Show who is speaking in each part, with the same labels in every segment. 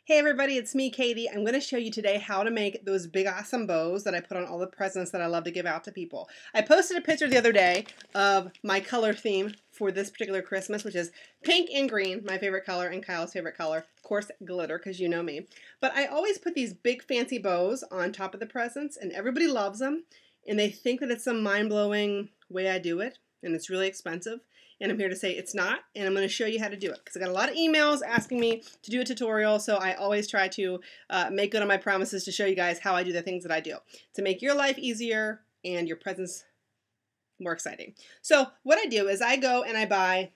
Speaker 1: Hey everybody, it's me, Katie. I'm going to show you today how to make those big awesome bows that I put on all the presents that I love to give out to people. I posted a picture the other day of my color theme for this particular Christmas, which is pink and green, my favorite color, and Kyle's favorite color. Of course, glitter, because you know me. But I always put these big fancy bows on top of the presents, and everybody loves them, and they think that it's some mind-blowing way I do it, and it's really expensive. And I'm here to say it's not, and I'm going to show you how to do it because I got a lot of emails asking me to do a tutorial, so I always try to make good on my promises to show you guys how I do the things that I do to make your life easier and your presents more exciting. So what I do is I go and I buy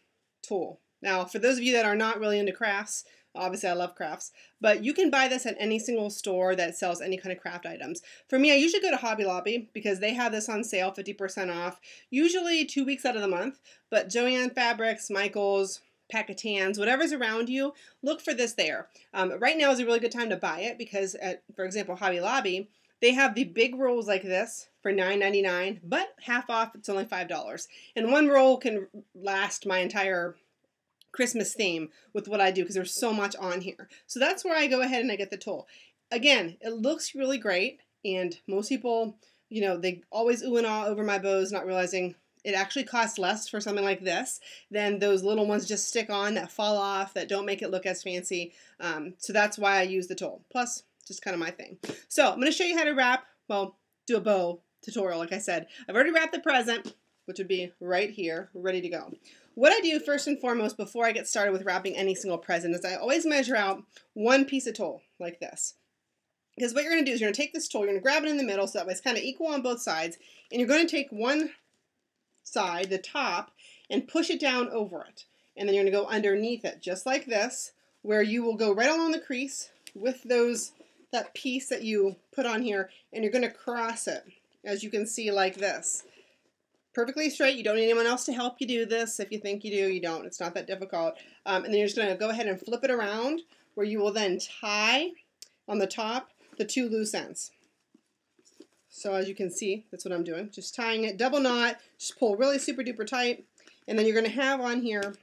Speaker 1: tulle. Now, for those of you that are not really into crafts, obviously I love crafts, but you can buy this at any single store that sells any kind of craft items. For me, I usually go to Hobby Lobby because they have this on sale, 50% off, usually 2 weeks out of the month, but Joann Fabrics, Michaels, Packetans, whatever's around you, look for this there. Right now is a really good time to buy it because at, for example, Hobby Lobby, they have the big rolls like this for $9.99, but half off, it's only $5. And one roll can last my entire Christmas theme with what I do because there's so much on here. So that's where I go ahead and I get the tulle. Again, it looks really great, and most people, you know, they always ooh and ah over my bows, not realizing it actually costs less for something like this than those little ones just stick on that fall off, that don't make it look as fancy. So that's why I use the tulle. Plus, just kind of my thing. So I'm going to show you how to wrap, well, do a bow tutorial, like I said. I've already wrapped the present, which would be right here, ready to go. What I do first and foremost before I get started with wrapping any single present is I always measure out one piece of tulle like this. Because what you're going to do is you're going to take this tulle, you're going to grab it in the middle so that way it's kind of equal on both sides, and you're going to take one side, the top, and push it down over it. And then you're going to go underneath it just like this, where you will go right along the crease with that piece that you put on here, and you're going to cross it, as you can see, like this. Perfectly straight. You don't need anyone else to help you do this. If you think you do, you don't. It's not that difficult. And then you're just going to go ahead and flip it around where you will then tie on the top the two loose ends. So as you can see, that's what I'm doing. Just tying it, double knot, just pull really super duper tight. And then you're going to have on here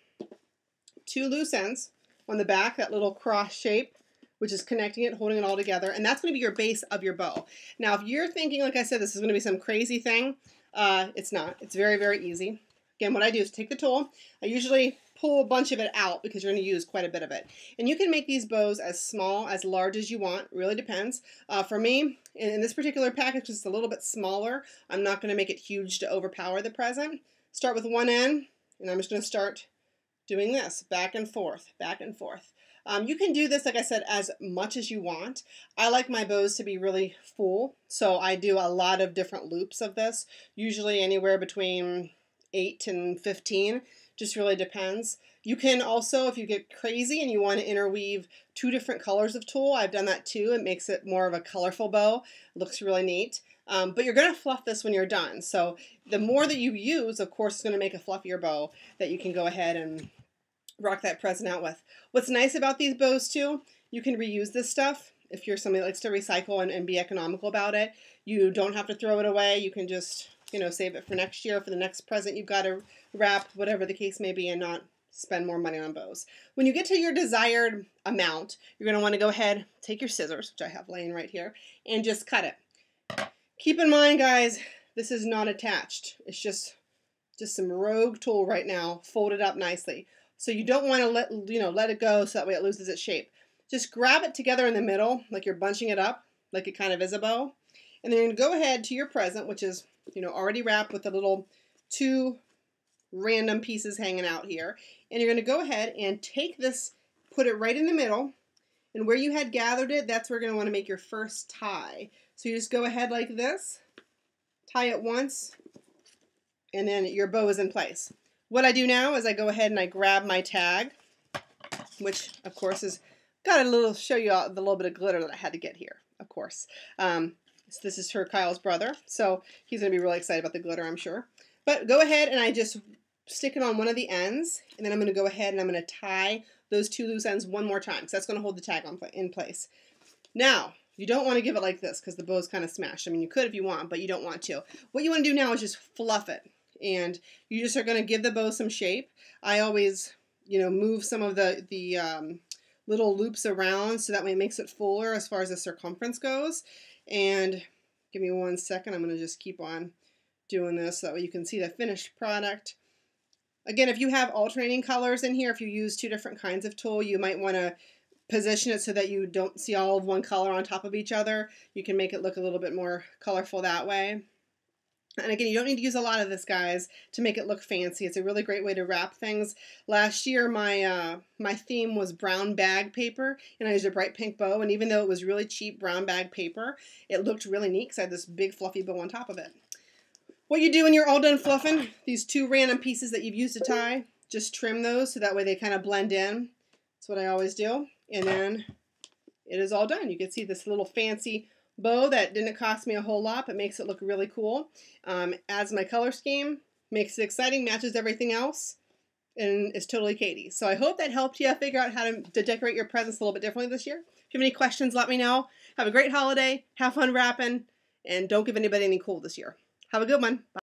Speaker 1: two loose ends on the back, that little cross shape, which is connecting it, holding it all together. And that's going to be your base of your bow. Now, if you're thinking, like I said, this is going to be some crazy thing, it's not. It's very, very easy. Again, what I do is take the tulle. I usually pull a bunch of it out because you're going to use quite a bit of it. And you can make these bows as small, as large as you want. It really depends. For me, in this particular package, it's a little bit smaller. I'm not going to make it huge to overpower the present. Start with one end, and I'm just going to start doing this, back and forth, back and forth. You can do this, like I said, as much as you want. I like my bows to be really full, so I do a lot of different loops of this, usually anywhere between 8 and 15, just really depends. You can also, if you get crazy and you want to interweave two different colors of tulle, I've done that too. It makes it more of a colorful bow. It looks really neat. But you're going to fluff this when you're done. So the more that you use, of course, it's going to make a fluffier bow that you can go ahead and rock that present out with. What's nice about these bows too, you can reuse this stuff. If you're somebody that likes to recycle and be economical about it, you don't have to throw it away. You can just, you know, save it for next year, for the next present you've got to wrap, whatever the case may be, and not spend more money on bows. When you get to your desired amount, you're going to want to go ahead, take your scissors, which I have laying right here, and just cut it. Keep in mind, guys, this is not attached. It's just some rogue tulle right now, folded up nicely. So you don't want to let it go so that way it loses its shape. Just grab it together in the middle, like you're bunching it up, like it kind of is a bow. And then you're going to go ahead to your present, which is, you know, already wrapped with the little two random pieces hanging out here. And you're going to go ahead and take this, put it right in the middle. And where you had gathered it, that's where you're going to want to make your first tie. So you just go ahead like this, tie it once, and then your bow is in place. What I do now is I go ahead and I grab my tag, which of course is got a little, show you all the little bit of glitter that I had to get here, of course. So this is for Kyle's brother, so he's going to be really excited about the glitter, I'm sure. But go ahead and I just stick it on one of the ends, and then I'm going to go ahead and I'm going to tie those two loose ends one more time, because that's going to hold the tag in place. Now, you don't want to give it like this because the bow's kind of smashed. I mean, you could if you want, but you don't want to. What you want to do now is just fluff it. And you just are going to give the bow some shape. I always, you know, move some of the little loops around so that way it makes it fuller as far as the circumference goes. And give me 1 second. I'm going to just keep on doing this so that way you can see the finished product. Again, if you have alternating colors in here, if you use 2 different kinds of tulle, you might want to position it so that you don't see all of one color on top of each other. You can make it look a little bit more colorful that way. And again, you don't need to use a lot of this, guys, to make it look fancy. It's a really great way to wrap things. Last year, my theme was brown bag paper, and I used a bright pink bow. And even though it was really cheap brown bag paper, it looked really neat because I had this big fluffy bow on top of it. What you do when you're all done fluffing, these 2 random pieces that you've used to tie, just trim those so that way they kind of blend in. That's what I always do. And then it is all done. You can see this little fancy bow that didn't cost me a whole lot, but makes it look really cool. Adds my color scheme, makes it exciting, matches everything else, and is totally Katie. So I hope that helped you figure out how to decorate your presents a little bit differently this year. If you have any questions, let me know. Have a great holiday, have fun wrapping, and don't give anybody any cool this year. Have a good one. Bye.